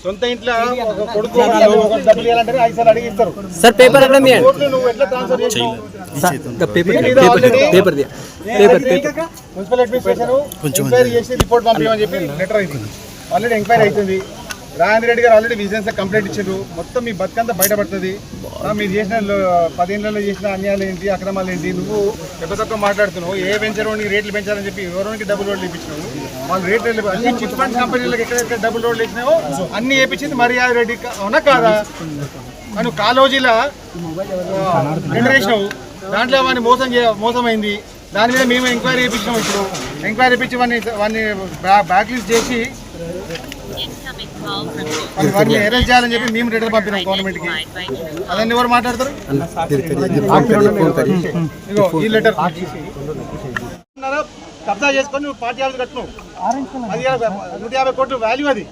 సొంత ఇంట్లో కొడుకు డబ్బులు ఇవ్వాలంటే 5 సార్లు అడిగిస్తారు సార్. పేపర్ నువ్వు ఎట్లా ట్రాన్స్ఫర్ చేసినావు? మున్సిపల్ అడ్మినిస్ట్రేషన్ ఎంక్వైరీ చేసి రిపోర్ట్ పంపించమని చెప్పి లెటర్ అయింది. ఆల్రెడీ ఎంక్వైరీ అవుతుంది. రాజేంద్ర రెడ్డి గారు ఆల్రెడీ విజిలెన్స్ కంప్లైంట్ ఇచ్చారు. మొత్తం మీ బతుకంతా బయటపడుతుంది. మీరు చేసిన 10 ఏళ్ళలో చేసిన అన్యాయాలు ఏంటి, అక్రమాలు ఏంటి, నువ్వు ఎక్కువ తక్కువ మాట్లాడుతున్నావు. ఏ పెంచడానికి రేట్లు పెంచాలని చెప్పి ఎవరికి డబుల్ రోడ్లు ఇప్పించినావు. వాళ్ళు రేట్లు అన్ని చిట్ ఫండ్ కంపెనీలకు ఎక్కడెక్కడ డబుల్ రోడ్లు ఇచ్చినావో అన్ని వేయించింది మర్యాద రెడ్డి అవునా కాదా? నువ్వు కాలోజీలో టెండర్ వేసినావు, దాంట్లో వాడిని మోసమైంది. దాని మీద మేము ఎంక్వైరీ చేయించినాం. ఇప్పుడు ఎంక్వైరీ ఇప్పించి వాడిని బ్యాక్ లిస్ట్ చేసి వాడిని అరెస్ట్ చేయాలని చెప్పి మేము లెటర్ పంపినాం గవర్నమెంట్కి. అదన్నీ ఎవరు మాట్లాడతారు? ఇగో ఈ లెటర్ కబ్జా చేసుకొని నువ్వు 40 ఏళ్ళు కట్టున్నావు. 150 కోట్లు వాల్యూ అది.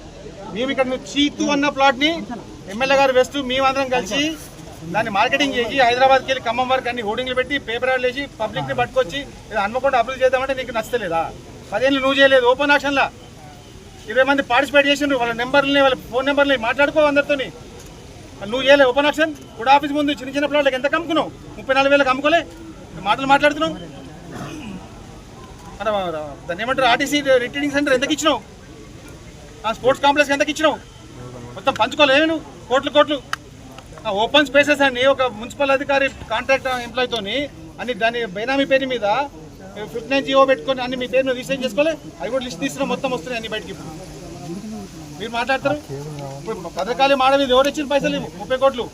మేము ఇక్కడ నువ్వు చీతు అన్న ప్లాట్ని ఎమ్మెల్యే గారు వేస్తూ మేమందరం కలిసి దాన్ని మార్కెటింగ్ చేసి హైదరాబాద్కి వెళ్ళి ఖమ్మం వరకు అన్ని హోర్డింగ్లు పెట్టి పేపర్ యాడ్లు వేసి పబ్లిక్ని పట్టుకొచ్చి హన్మకొండ అప్లై చేద్దామంటే నీకు నచ్చలేదా? 10 ఏళ్ళు నువ్వు చేయలేదు. ఓపెన్ ఆక్షన్లా 20 మంది పార్టిసిపేట్ చేసిండ్రు. వాళ్ళ నెంబర్ని వాళ్ళ ఫోన్ నెంబర్ని మాట్లాడుకో అందరితో. నువ్వు చేయలేదు ఓపెన్ ఆక్షన్. కూడా ఆఫీస్ ముందు చిన్న చిన్న ప్లాట్లకు ఎంత అమ్ముకున్నావు? 34,000 అమ్ముకోలే. మాటలు మాట్లాడుతున్నావు. దాన్ని ఏమంటారు? ఆర్టీసీ రిటైనింగ్ సెంటర్ ఎంతకి ఇచ్చినావు? ఆ స్పోర్ట్స్ కాంప్లెక్స్ ఎంతకి ఇచ్చినావు? మొత్తం పంచుకోలేవు నువ్వు. కోట్లు. ఓపెన్ స్పేసెస్ అని ఒక మున్సిపల్ అధికారి కాంట్రాక్ట్ ఎంప్లాయ్తో అన్ని దాని బైనామీ పేరు మీద 59 జీవో పెట్టుకొని అన్ని మీ పేరు రిజిస్ట్రేషన్ చేసుకోలే. అవి కూడా లిస్ట్ తీసిన మొత్తం వస్తున్నాయి అన్ని బయటికి. మీరు మాట్లాడతారు. ఇప్పుడు పథకాలు మాట మీద ఎవరు ఇచ్చిన పైసలు? 30 కోట్లు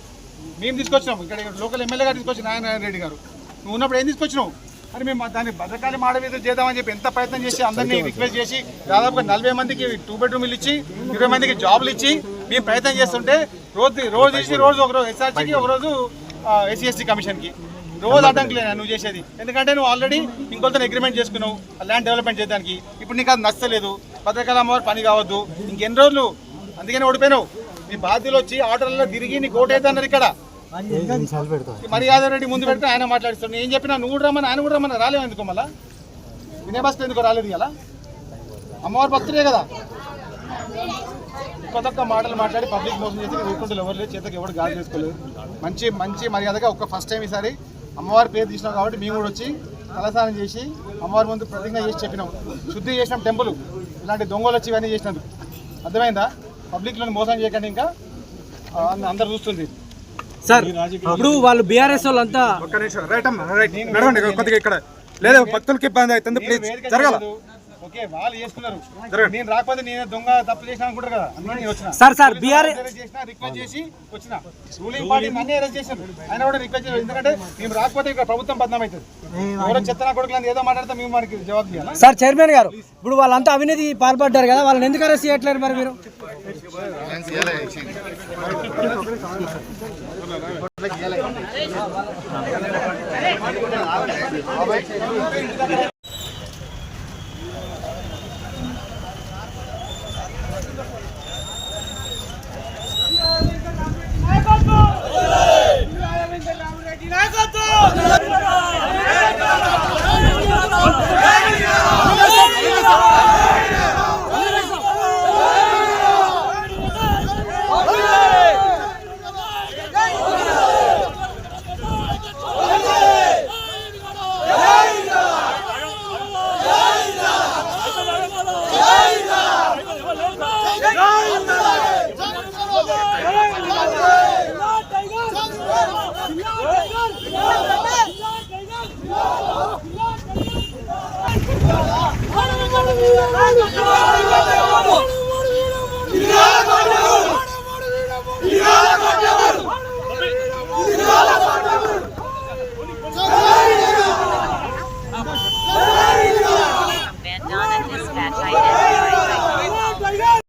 మేము తీసుకొచ్చినాం. ఇక్కడ లోకల్ ఎమ్మెల్యే గారు తీసుకొచ్చి నారాయణ రెడ్డి గారు. నువ్వు ఉన్నప్పుడు ఏం తీసుకొచ్చినావు? అని మేము దాన్ని భద్రకాళి మాట మీద చేద్దామని చెప్పి ఎంత ప్రయత్నం చేసి అందరినీ రిక్వెస్ట్ చేసి దాదాపుగా 40 మందికి 2 బెడ్రూమ్లు ఇచ్చి 20 మందికి జాబులు ఇచ్చి మేము ప్రయత్నం చేస్తుంటే రోజు ఒకరోజు ఎస్ఆర్సీకి ఒకరోజు SC/ST కమిషన్కి రోజు అడ్డంకులేనా నువ్వు చేసేది? ఎందుకంటే నువ్వు ఆల్రెడీ ఇంకొంత అగ్రిమెంట్ చేసుకున్నావు ల్యాండ్ డెవలప్మెంట్ చేయడానికి. ఇప్పుడు నీకు అది నచ్చలేదు. భద్రకాళి అమ్మవారు పని కావద్దు ఇంకెన్ని రోజులు. అందుకని ఓడిపోయినావు. నీ బాధ్యులు వచ్చి ఆటోలలో తిరిగి నీకు ఓటేద్దన్నారు. ఇక్కడ మర్యాద రెడ్డి ముందు పెడితే ఆయన మాట్లాడిస్తాడు. నేను చెప్పినా నువ్వు కూడా రమ్మని ఆయన కూడా రమ్మని రాలేవు. ఎందుకో మళ్ళీ వినయ బస్సులో ఎందుకో రాలేదు? ఇలా అమ్మవారి భక్తులే కదా. కొత్త మాటలు మాట్లాడి పబ్లిక్ మోసం చేసి ఊరుకుంటూ ఎవరు లేదు. చేతకి ఎవరు గాలి చేసుకోలేదు. మంచి మర్యాదగా ఫస్ట్ టైం ఈసారి అమ్మవారి పేరు తీసినాం కాబట్టి మేము కూడా వచ్చి తలస్నానం చేసి అమ్మవారి ముందు ప్రతిజ్ఞ చేసి చెప్పినాం. శుద్ధి చేసినాం టెంపుల్. ఇలాంటి దొంగలు వచ్చి ఇవన్నీ చేసినందుకు అర్థమైందా? పబ్లిక్లో మోసం చేయకండి. ఇంకా అందరు చూస్తుంది సార్. ఇప్పుడు వాళ్ళు బీఆర్ఎస్ వాళ్ళంతా ఒక్క నిమిషం నడవండి కొద్దిగా. ఇక్కడ లేదా భక్తులకి ఇబ్బంది అవుతుంది. ప్లీజ్ జరగాల. ఓకే వాళ్ళు చేసుకున్నారు. నేను రాకపోతే నేను దొంగ తప్పు చేసిన అనుకుంటారు కదా. సార్ బీఆర్ఎస్ రిక్వెస్ట్ చేసి వచ్చిన రూలింగ్ పార్టీ అన్ని అరెస్ట్ చేశారు. ఆయన కూడా రిక్వెస్ట్ చేశారు. ఎందుకంటే మేము రాకపోతే ఇక్కడ ప్రభుత్వం బదనాం అవుతుంది. ఎవరో చెత్తనా కొడుకులు ఏదో మాట్లాడితే మేము మనకి జవాబు చేయాలి. సార్ చైర్మన్ గారు ఇప్పుడు వాళ్ళంతా అవినీతి పాల్పడ్డారు కదా, వాళ్ళని ఎందుకు అరెస్ట్ చేయట్లేరు మరి మీరు? Hadi bakalım.